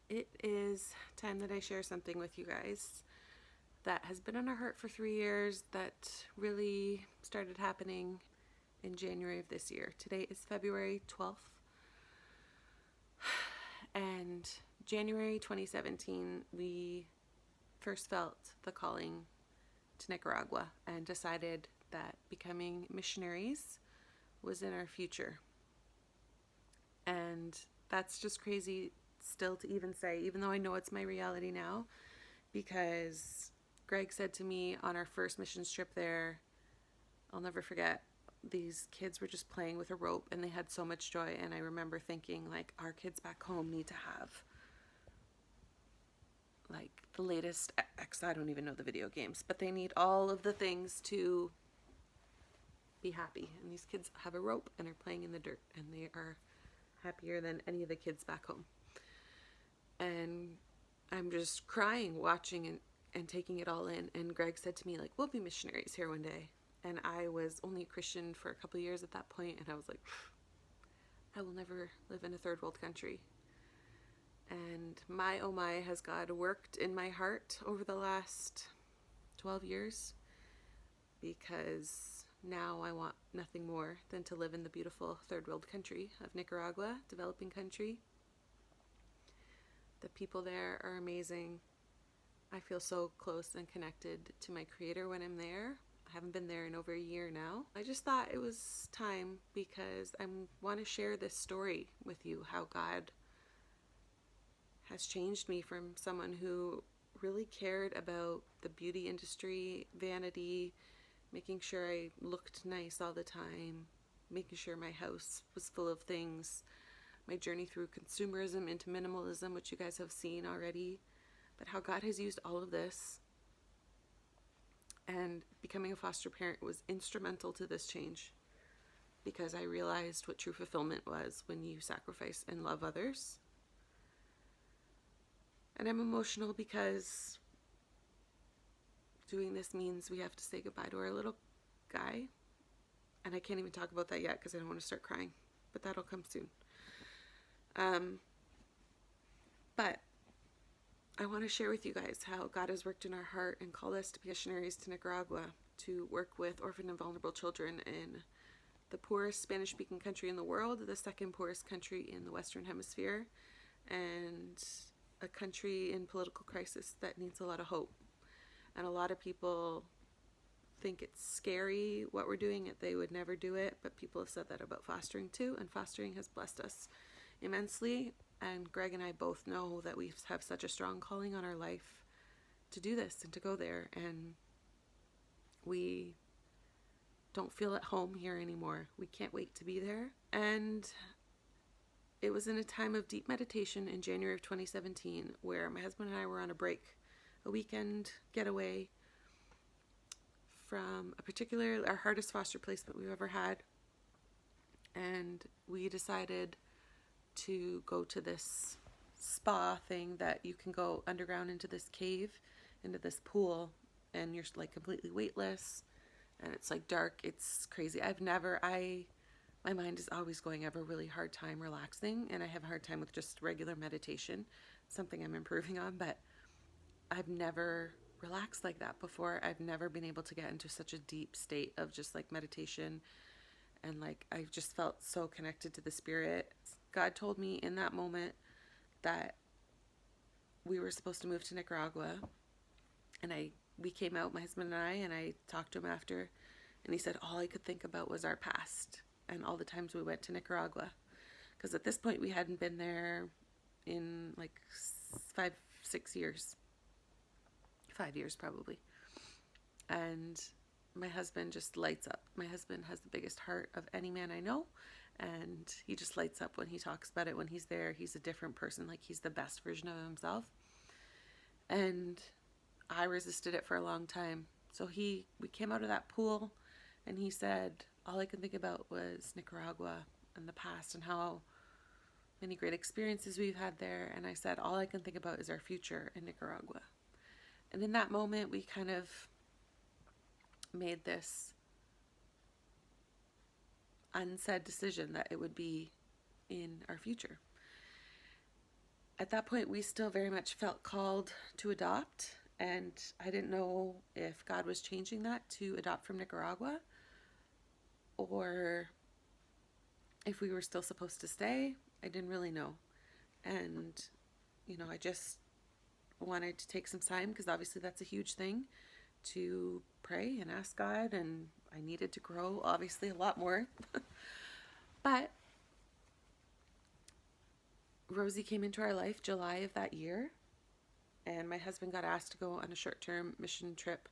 It is time that I share something with you guys that has been on our heart for 3 years that really started happening in January of this year. Today is February 12th, and January 2017, we first felt the calling to Nicaragua and decided that becoming missionaries was in our future. And that's just crazy still to even say, even though I know it's my reality now, because Greg said to me on our first missions trip there, I'll never forget, these kids were just playing with a rope and they had so much joy. And I remember thinking, like, our kids back home need to have like the latest I don't even know the video games, but they need all of the things to be happy. And these kids have a rope and are playing in the dirt, and they are happier than any of the kids back home. And I'm just crying, watching and taking it all in. And Greg said to me, like, we'll be missionaries here one day. And I was only a Christian for a couple of years at that point, and I was like, I will never live in a third world country. And my oh my, has God worked in my heart over the last 12 years, because now I want nothing more than to live in the beautiful third world country of Nicaragua, developing country. The people there are amazing. I feel so close and connected to my Creator when I'm there. I haven't been there in over a year now. I just thought it was time because I want to share this story with you, how God has changed me from someone who really cared about the beauty industry, vanity, making sure I looked nice all the time, making sure my house was full of things, my journey through consumerism into minimalism, which you guys have seen already, but how God has used all of this. And becoming a foster parent was instrumental to this change, because I realized what true fulfillment was when you sacrifice and love others. And I'm emotional because doing this means we have to say goodbye to our little guy. And I can't even talk about that yet because I don't want to start crying, but that'll come soon. But I want to share with you guys how God has worked in our heart and called us to be missionaries to Nicaragua to work with orphan and vulnerable children in the poorest Spanish-speaking country in the world, the second poorest country in the Western Hemisphere, and a country in political crisis that needs a lot of hope. And a lot of people think it's scary what we're doing, they would never do it, but people have said that about fostering too, and fostering has blessed us immensely. And Greg and I both know that we have such a strong calling on our life to do this and to go there, and we don't feel at home here anymore. We can't wait to be there. And it was in a time of deep meditation in January of 2017 where my husband and I were on a break, a weekend getaway from our hardest foster placement we've ever had. And we decided to go to this spa thing that you can go underground into this cave, into this pool, and you're like completely weightless, and it's like dark. It's crazy. My mind is always going. I have a really hard time relaxing, and I have a hard time with just regular meditation. It's something I'm improving on, but I've never relaxed like that before. I've never been able to get into such a deep state of just like meditation, and like I just felt so connected to the spirit. God told me in that moment that we were supposed to move to Nicaragua, and we came out, my husband and I talked to him after, and he said all I could think about was our past and all the times we went to Nicaragua, because at this point we hadn't been there in like 5 years probably. And my husband just lights up. My husband has the biggest heart of any man I know, and he just lights up when he talks about it. When he's there, he's a different person. Like, he's the best version of himself. And I resisted it for a long time. So we came out of that pool, and he said all I could think about was Nicaragua and the past and how many great experiences we've had there. And I said all I can think about is our future in Nicaragua. And in that moment, we kind of made this unsaid decision that it would be in our future. At that point, we still very much felt called to adopt, and I didn't know if God was changing that to adopt from Nicaragua or if we were still supposed to stay. I didn't really know. And, I just wanted to take some time because obviously that's a huge thing to pray and ask God, and I needed to grow obviously a lot more. But Rosie came into our life July of that year, and my husband got asked to go on a short-term mission trip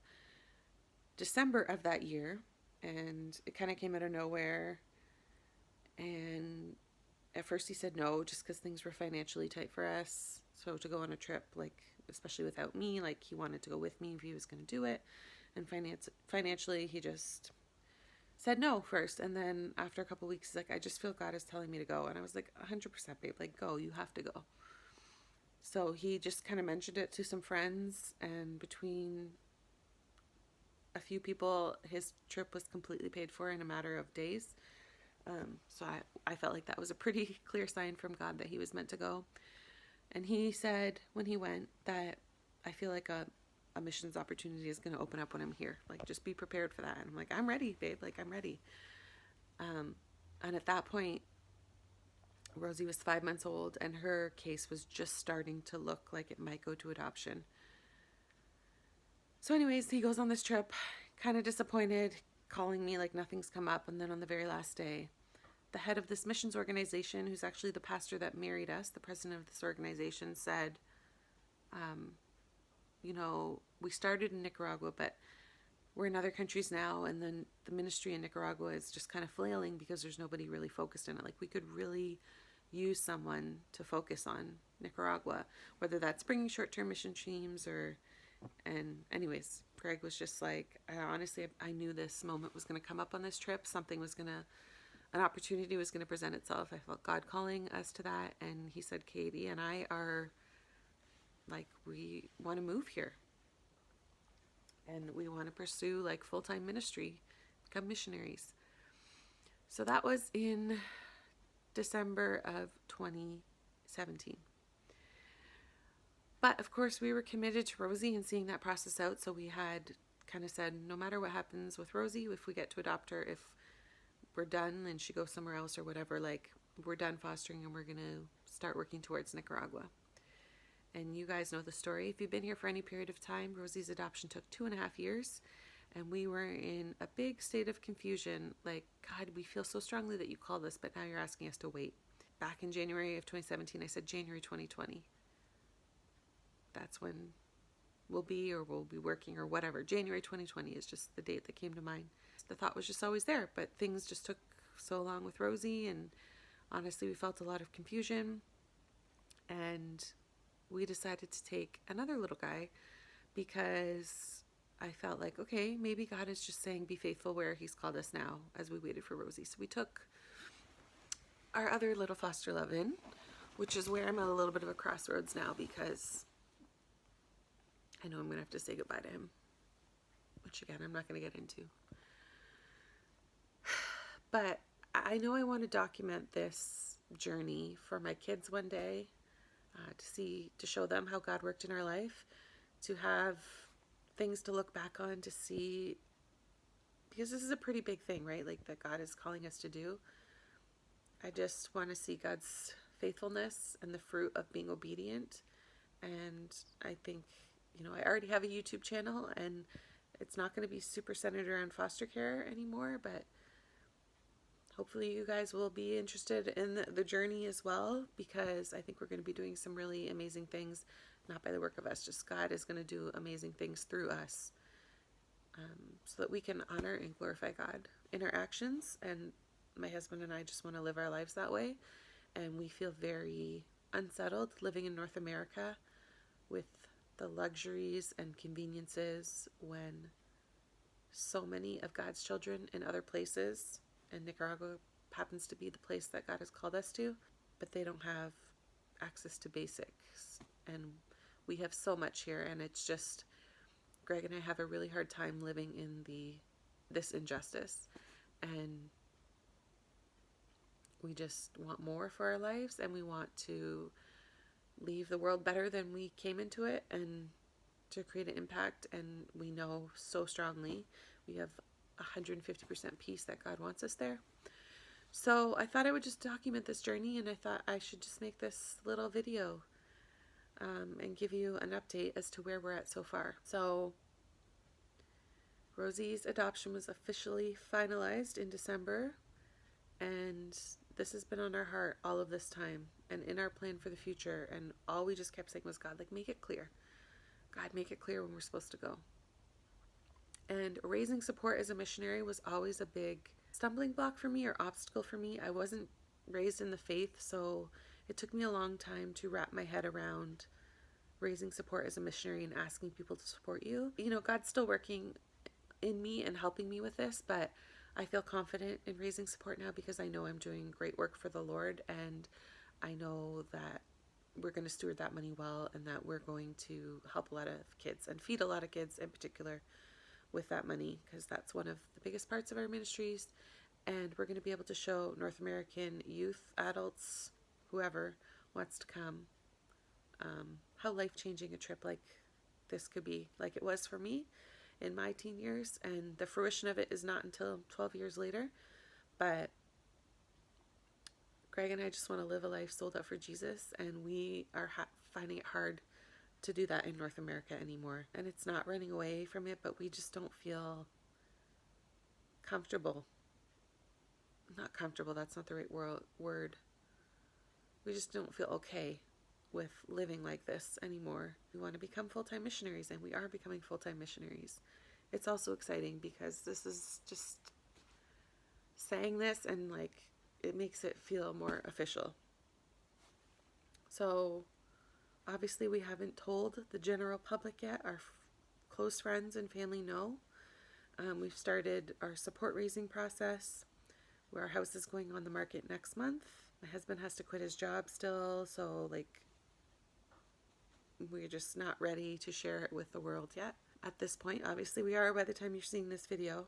December of that year, and it kind of came out of nowhere. And at first he said no, just because things were financially tight for us. So to go on a trip, like, especially without me, like, he wanted to go with me if he was going to do it. And financially, he just said no first. And then after a couple weeks, he's like, I just feel God is telling me to go. And I was like, 100%, babe, like, go, you have to go. So he just kind of mentioned it to some friends, and between a few people, his trip was completely paid for in a matter of days. So I felt like that was a pretty clear sign from God that he was meant to go. And he said when he went that I feel like a missions opportunity is going to open up when I'm here. Like, just be prepared for that. And I'm like, I'm ready, babe. Like, I'm ready. And at that point, Rosie was 5 months old, and her case was just starting to look like it might go to adoption. So anyways, he goes on this trip, kind of disappointed, calling me like nothing's come up. And then on the very last day, the head of this missions organization, who's actually the pastor that married us, the president of this organization, said, we started in Nicaragua, but we're in other countries now, and then the ministry in Nicaragua is just kind of flailing because there's nobody really focused in it. Like, we could really use someone to focus on Nicaragua, whether that's bringing short-term mission teams and anyways, Greg was just like, I knew this moment was going to come up on this trip. An opportunity was going to present itself. I felt God calling us to that. And he said, Katie and I are like, we want to move here. And we want to pursue like full-time ministry, become missionaries. So that was in December of 2017. But of course, we were committed to Rosie and seeing that process out. So we had kind of said, no matter what happens with Rosie, if we get to adopt her, if we're done and she goes somewhere else or whatever, like, we're done fostering and we're going to start working towards Nicaragua. And you guys know the story. If you've been here for any period of time, Rosie's adoption took 2.5 years. And we were in a big state of confusion. Like, God, we feel so strongly that you called us, but now you're asking us to wait. Back in January of 2017, I said January 2020. That's when we'll be working or whatever. January 2020 is just the date that came to mind. The thought was just always there, but things just took so long with Rosie, and honestly, we felt a lot of confusion. And we decided to take another little guy because I felt like, okay, maybe God is just saying be faithful where he's called us now as we waited for Rosie. So we took our other little foster love in, which is where I'm at a little bit of a crossroads now because I know I'm going to have to say goodbye to him, which again, I'm not going to get into. But I know I want to document this journey for my kids one day, to show them how God worked in our life, to have things to look back on, to see, because this is a pretty big thing, right? Like, that God is calling us to do. I just want to see God's faithfulness and the fruit of being obedient. And I think, I already have a YouTube channel, and it's not going to be super centered around foster care anymore, but hopefully you guys will be interested in the journey as well, because I think we're going to be doing some really amazing things, not by the work of us, just God is going to do amazing things through us, so that we can honor and glorify God in our actions. And my husband and I just want to live our lives that way. And we feel very unsettled living in North America with the luxuries and conveniences when so many of God's children in other places, and Nicaragua happens to be the place that God has called us to, but they don't have access to basics. And we have so much here, and it's just, Greg and I have a really hard time living in this injustice. And we just want more for our lives, and we want to leave the world better than we came into it and to create an impact. And we know so strongly we have 150% peace that God wants us there. So I thought I would just document this journey, and I thought I should just make this little video and give you an update as to where we're at so far. So Rosie's adoption was officially finalized in December, and this has been on our heart all of this time and in our plan for the future. And all we just kept saying was, God, like, make it clear. God, make it clear when we're supposed to go. And raising support as a missionary was always a big stumbling block for me, or obstacle for me. I wasn't raised in the faith, so it took me a long time to wrap my head around raising support as a missionary and asking people to support you. You know, God's still working in me and helping me with this, but I feel confident in raising support now because I know I'm doing great work for the Lord, and I know that we're going to steward that money well, and that we're going to help a lot of kids and feed a lot of kids in particular with that money, because that's one of the biggest parts of our ministries. And we're going to be able to show North American youth, adults, whoever wants to come, how life-changing a trip like this could be, like it was for me in my teen years. And the fruition of it is not until 12 years later, but Greg and I just want to live a life sold out for Jesus, and we are finding it hard to do that in North America anymore. And it's not running away from it, but we just don't feel comfortable. Not comfortable, that's not the right word. We just don't feel okay with living like this anymore. We want to become full-time missionaries, and we are becoming full-time missionaries. It's also exciting because this is just saying this, and like it makes it feel more official. So obviously we haven't told the general public yet. Our close friends and family know. We've started our support raising process, where our house is going on the market next month. My husband has to quit his job still, so like we're just not ready to share it with the world yet. At this point, obviously we are by the time you're seeing this video,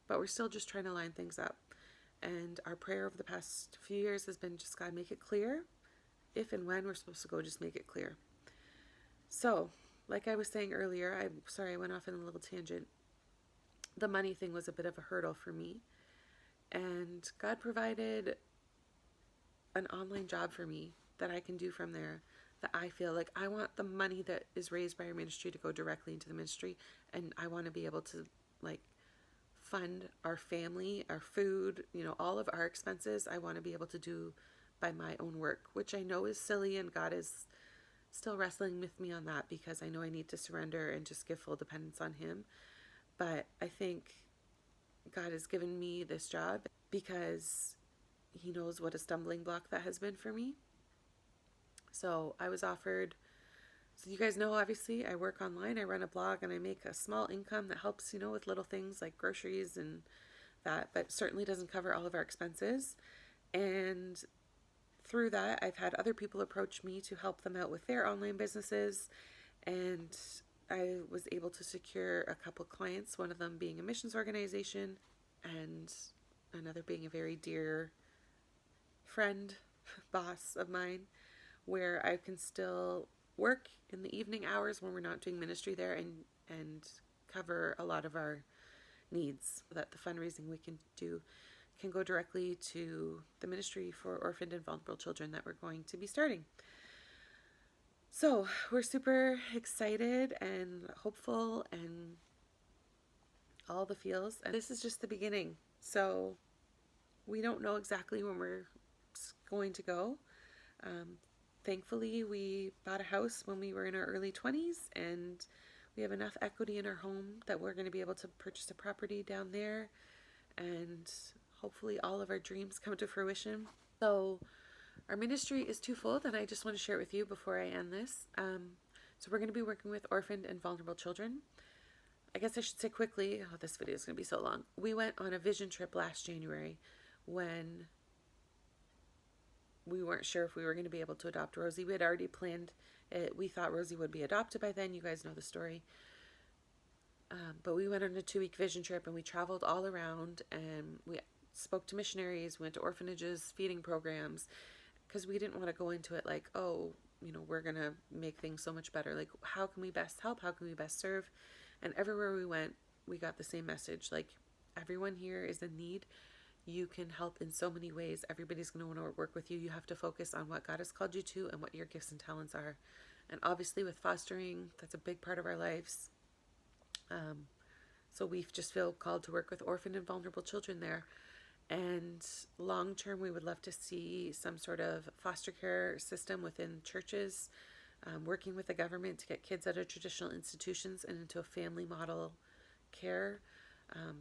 but we're still just trying to line things up. And our prayer over the past few years has been, just God, make it clear. If and when we're supposed to go, just make it clear. So, like I was saying earlier, I'm sorry I went off in a little tangent. The money thing was a bit of a hurdle for me. And God provided an online job for me that I can do from there, that I feel like I want the money that is raised by our ministry to go directly into the ministry, and I want to be able to like fund our family, our food, you know, all of our expenses. I want to be able to do by my own work, which I know is silly, and God is still wrestling with me on that, because I know I need to surrender and just give full dependence on Him. But I think God has given me this job because He knows what a stumbling block that has been for me. So I was offered, so you guys know, obviously I work online, I run a blog, and I make a small income that helps, you know, with little things like groceries and that, but certainly doesn't cover all of our expenses. And through that, I've had other people approach me to help them out with their online businesses, and I was able to secure a couple clients, one of them being a missions organization and another being a very dear friend, boss of mine, where I can still work in the evening hours when we're not doing ministry there, and cover a lot of our needs, so that the fundraising we can do can go directly to the ministry for orphaned and vulnerable children that we're going to be starting. So we're super excited and hopeful and all the feels, and this is just the beginning. So we don't know exactly when we're going to go. Thankfully, we bought a house when we were in our early 20s, and we have enough equity in our home that we're going to be able to purchase a property down there, and hopefully all of our dreams come to fruition. So our ministry is twofold, and I just want to share it with you before I end this. So we're going to be working with orphaned and vulnerable children. I guess I should say quickly, this video is going to be so long. We went on a vision trip last January when we weren't sure if we were going to be able to adopt Rosie. We had already planned it. We thought Rosie would be adopted by then. You guys know the story. But we went on a 2-week vision trip, and we traveled all around, and we spoke to missionaries, went to orphanages, feeding programs, because we didn't want to go into it like, oh, we're going to make things so much better. Like, how can we best help? How can we best serve? And everywhere we went, we got the same message. Like, everyone here is in need. You can help in so many ways. Everybody's going to want to work with you. You have to focus on what God has called you to and what your gifts and talents are. And obviously with fostering, that's a big part of our lives. So we just feel called to work with orphan and vulnerable children there. And long term, we would love to see some sort of foster care system within churches, working with the government to get kids out of traditional institutions and into a family model care,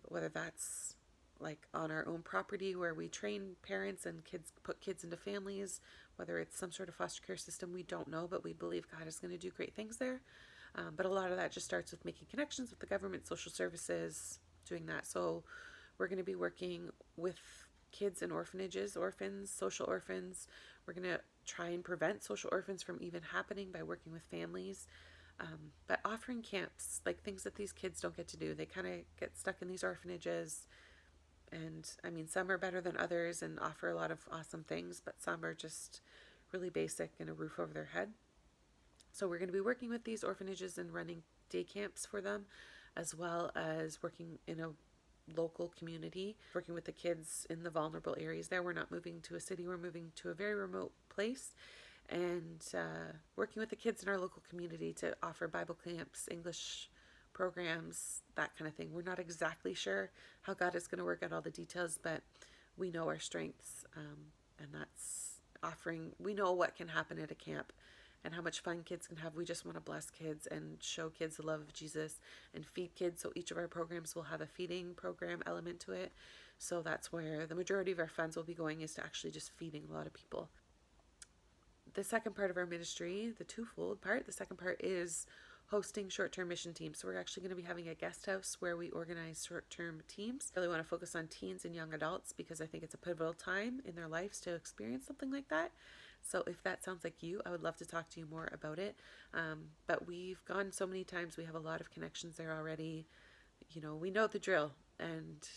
whether that's like on our own property where we train parents and put kids into families, whether it's some sort of foster care system, we don't know, but we believe God is going to do great things there. But a lot of that just starts with making connections with the government, social services, doing that. So we're going to be working with kids in orphanages, orphans, social orphans. We're going to try and prevent social orphans from even happening by working with families. But offering camps, like things that these kids don't get to do. They kind of get stuck in these orphanages. And I mean, some are better than others and offer a lot of awesome things, but some are just really basic and a roof over their head. So we're going to be working with these orphanages and running day camps for them, as well as working in a local community, working with the kids in the vulnerable areas there. We're not moving to a city, we're moving to a very remote place, and working with the kids in our local community to offer Bible camps, English programs, that kind of thing. We're not exactly sure how God is going to work out all the details, but we know our strengths, and that's we know what can happen at a camp and how much fun kids can have. We just want to bless kids and show kids the love of Jesus and feed kids. So each of our programs will have a feeding program element to it. So that's where the majority of our funds will be going, is to actually just feeding a lot of people. The second part of our ministry, the twofold part, the second part is hosting short-term mission teams. So we're actually going to be having a guest house where we organize short-term teams. I really want to focus on teens and young adults because I think it's a pivotal time in their lives to experience something like that. So if that sounds like you, I would love to talk to you more about it. But we've gone so many times. We have a lot of connections there already. We know the drill, and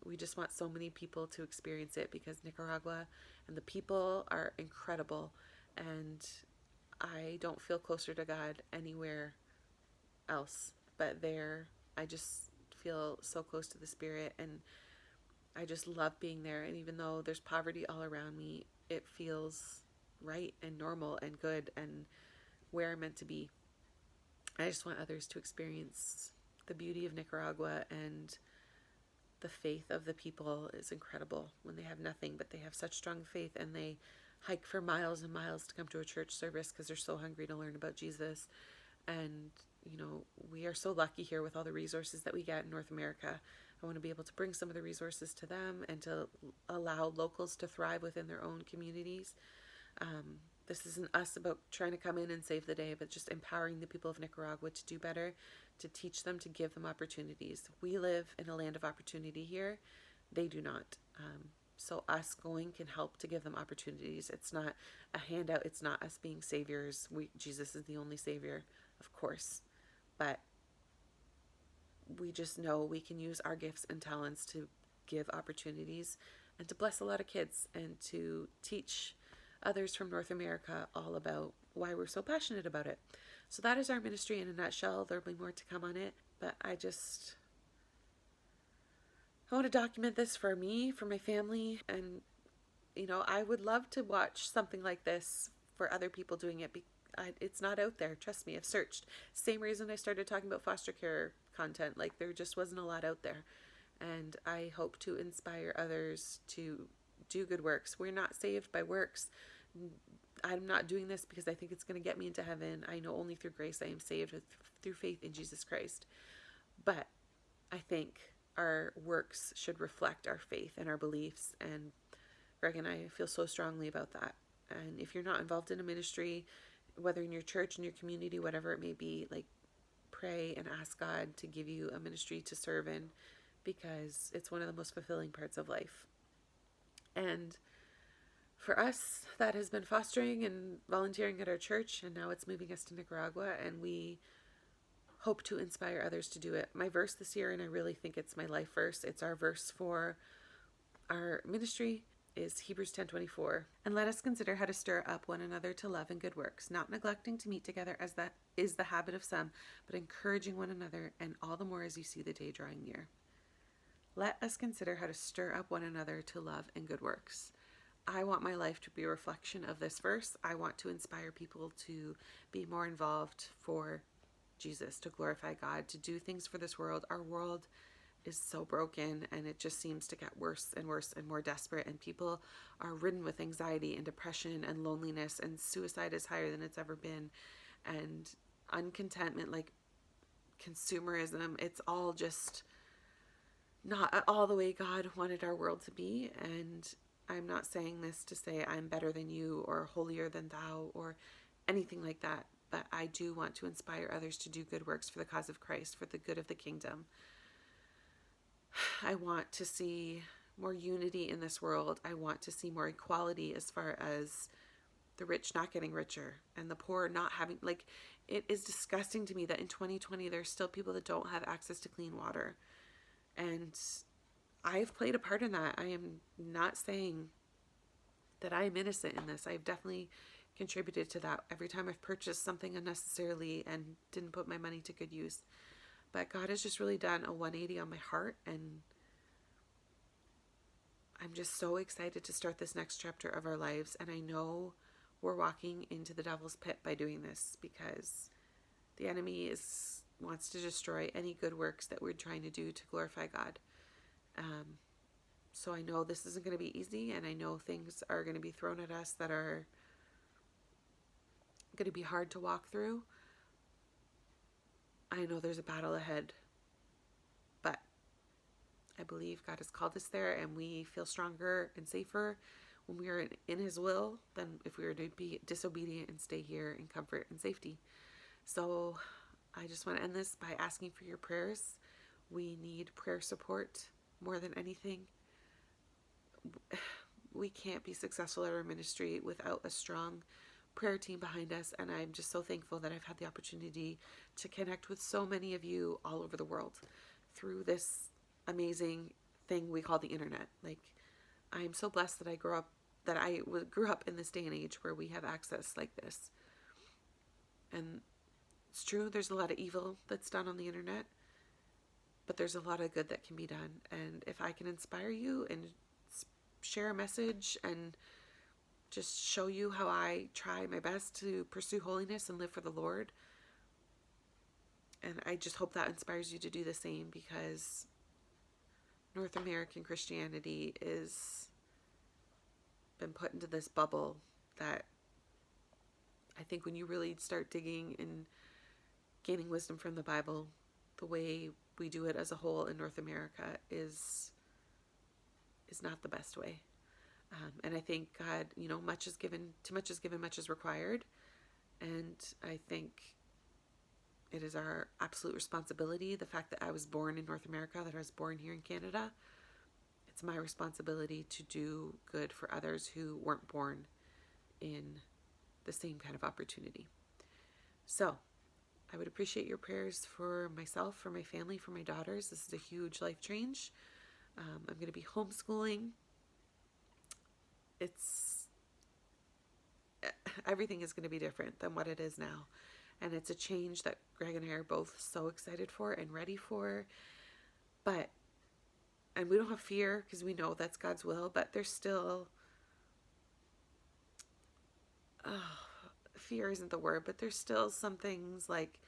we just want so many people to experience it because Nicaragua and the people are incredible. And I don't feel closer to God anywhere else but there. I just feel so close to the Spirit, and I just love being there. And even though there's poverty all around me, it feels right and normal and good and where I'm meant to be. I just want others to experience the beauty of Nicaragua, and the faith of the people is incredible when they have nothing, but they have such strong faith, and they hike for miles and miles to come to a church service because they're so hungry to learn about Jesus. And we are so lucky here with all the resources that we get in North America. I want to be able to bring some of the resources to them and to allow locals to thrive within their own communities. This isn't us about trying to come in and save the day, but just empowering the people of Nicaragua to do better, to teach them, to give them opportunities. We live in a land of opportunity here. They do not. So us going can help to give them opportunities. It's not a handout. It's not us being saviors. Jesus is the only savior, of course. But we just know we can use our gifts and talents to give opportunities and to bless a lot of kids and to teach others from North America all about why we're so passionate about it. So that is our ministry in a nutshell. There'll be more to come on it, but I want to document this for me, for my family, and I would love to watch something like this for other people doing it. It's not out there. Trust me, I've searched. Same reason I started talking about foster care content. Like, there just wasn't a lot out there. And I hope to inspire others to do good works. We're not saved by works. I'm not doing this because I think it's going to get me into heaven. I know only through grace I am saved, through faith in Jesus Christ. But I think our works should reflect our faith and our beliefs. And Greg and I feel so strongly about that. And if you're not involved in a ministry, whether in your church, in your community, whatever it may be, like, pray and ask God to give you a ministry to serve in, because it's one of the most fulfilling parts of life. And for us, that has been fostering and volunteering at our church, and now it's moving us to Nicaragua, and we hope to inspire others to do it. My verse this year, and I really think it's my life verse, it's our verse for our ministry, is Hebrews 10:24. And let us consider how to stir up one another to love and good works, not neglecting to meet together as that is the habit of some, but encouraging one another, and all the more as you see the day drawing near. Let us consider how to stir up one another to love and good works. I want my life to be a reflection of this verse. I want to inspire people to be more involved for Jesus, to glorify God, to do things for this world. Our world is so broken, and it just seems to get worse and worse and more desperate, and people are ridden with anxiety and depression and loneliness, and suicide is higher than it's ever been, and uncontentment, like consumerism. It's all just not all the way God wanted our world to be. And I'm not saying this to say I'm better than you or holier than thou or anything like that, but I do want to inspire others to do good works for the cause of Christ, for the good of the kingdom. I want to see more unity in this world. I want to see more equality as far as the rich not getting richer and the poor not having, like, it is disgusting to me that in 2020 there's still people that don't have access to clean water. And I've played a part in that. I am not saying that I am innocent in this. I've definitely contributed to that every time I've purchased something unnecessarily and didn't put my money to good use. But God has just really done a 180 on my heart, and I'm just so excited to start this next chapter of our lives. And I know we're walking into the devil's pit by doing this, because the enemy wants to destroy any good works that we're trying to do to glorify God. So I know this isn't going to be easy, and I know things are going to be thrown at us that are going to be hard to walk through. I know there's a battle ahead, but I believe God has called us there, and we feel stronger and safer when we are in His will than if we were to be disobedient and stay here in comfort and safety. So I just want to end this by asking for your prayers. We need prayer support more than anything. We can't be successful at our ministry without a strong prayer team behind us, and I'm just so thankful that I've had the opportunity to connect with so many of you all over the world through this amazing thing we call the internet. Like, I'm so blessed that I grew up in this day and age where we have access like this. And it's true, there's a lot of evil that's done on the internet, but there's a lot of good that can be done. And if I can inspire you and share a message and just show you how I try my best to pursue holiness and live for the Lord, and I just hope that inspires you to do the same, because North American Christianity is been put into this bubble that I think when you really start digging and gaining wisdom from the Bible, the way we do it as a whole in North America is not the best way. And I think God, much is given, too much is given, much is required. And I think it is our absolute responsibility, the fact that I was born in North America, that I was born here in Canada, it's my responsibility to do good for others who weren't born in the same kind of opportunity. So I would appreciate your prayers for myself, for my family, for my daughters. This is a huge life change. I'm going to be homeschooling. Everything is going to be different than what it is now. And it's a change that Greg and I are both so excited for and ready for. And we don't have fear, because we know that's God's will, but there's still, fear isn't the word, but there's still some things like,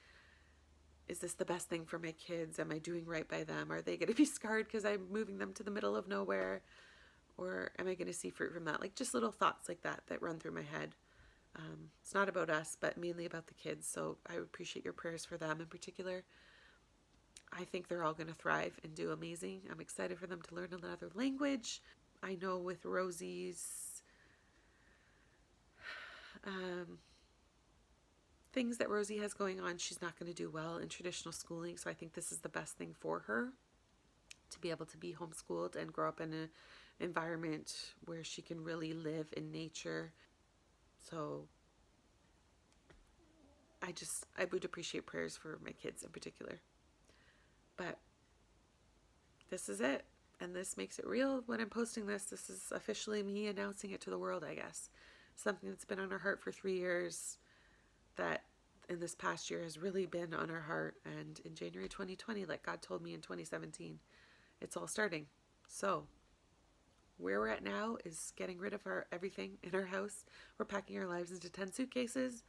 is this the best thing for my kids? Am I doing right by them? Are they going to be scarred because I'm moving them to the middle of nowhere? Or am I going to see fruit from that? Like, just little thoughts like that run through my head. It's not about us, but mainly about the kids. So I would appreciate your prayers for them in particular. I think they're all going to thrive and do amazing. I'm excited for them to learn another language. I know with Rosie's things that Rosie has going on, she's not going to do well in traditional schooling. So I think this is the best thing for her, to be able to be homeschooled and grow up in an environment where she can really live in nature. So I would appreciate prayers for my kids in particular. But this is it. And this makes it real when I'm posting this. This is officially me announcing it to the world, I guess. Something that's been on our heart for 3 years that in this past year has really been on our heart. And in January 2020, like God told me in 2017, it's all starting. So where we're at now is getting rid of our everything in our house. We're packing our lives into 10 suitcases.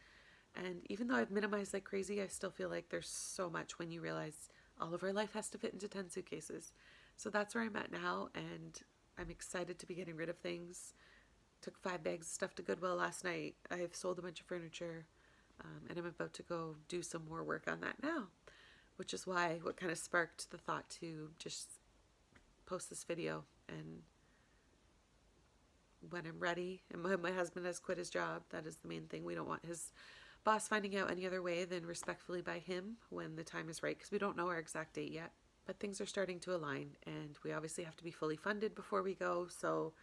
And even though I've minimized like crazy, I still feel like there's so much when you realize all of our life has to fit into 10 suitcases. So that's where I'm at now, and I'm excited to be getting rid of things. Took 5 bags of stuff to Goodwill last night. I've sold a bunch of furniture, and I'm about to go do some more work on that now, which is what kind of sparked the thought to just post this video. And when I'm ready, and my husband has quit his job, that is the main thing. We don't want his boss finding out any other way than respectfully by him when the time is right, because we don't know our exact date yet. But things are starting to align, and we obviously have to be fully funded before we go, so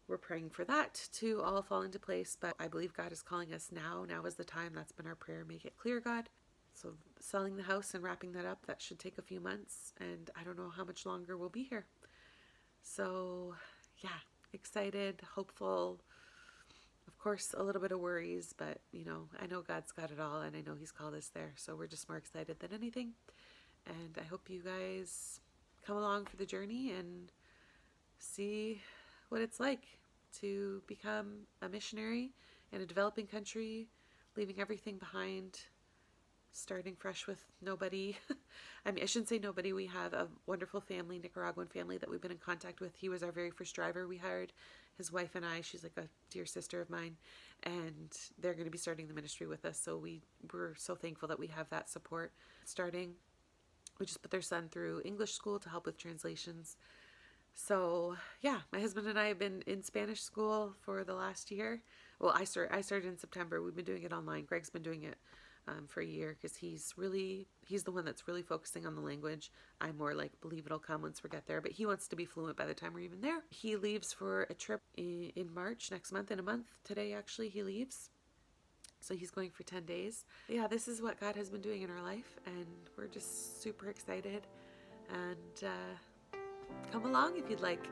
we're praying for that to all fall into place. But I believe God is calling us now. Now is the time. That's been our prayer. Make it clear, God. So selling the house and wrapping that up, that should take a few months, and I don't know how much longer we'll be here. So yeah, excited, hopeful, of course a little bit of worries, but I know God's got it all, and I know He's called us there, so we're just more excited than anything. And I hope you guys come along for the journey and see what it's like to become a missionary in a developing country, leaving everything behind, starting fresh with nobody. I mean, I shouldn't say nobody. We have a wonderful family, Nicaraguan family that we've been in contact with. He was our very first driver we hired. His wife and I, she's like a dear sister of mine, and they're going to be starting the ministry with us. So we're so thankful that we have that support starting. We just put their son through English school to help with translations. So yeah, my husband and I have been in Spanish school for the last year. Well, I started in September. We've been doing it online. Greg's been doing it for a year because he's the one that's really focusing on the language. I'm more like, believe it'll come once we get there. But he wants to be fluent by the time we're even there. He leaves for a trip in March, next month, in a month. Today, actually, he leaves. So he's going for 10 days. Yeah, this is what God has been doing in our life, and we're just super excited. And come along if you'd like.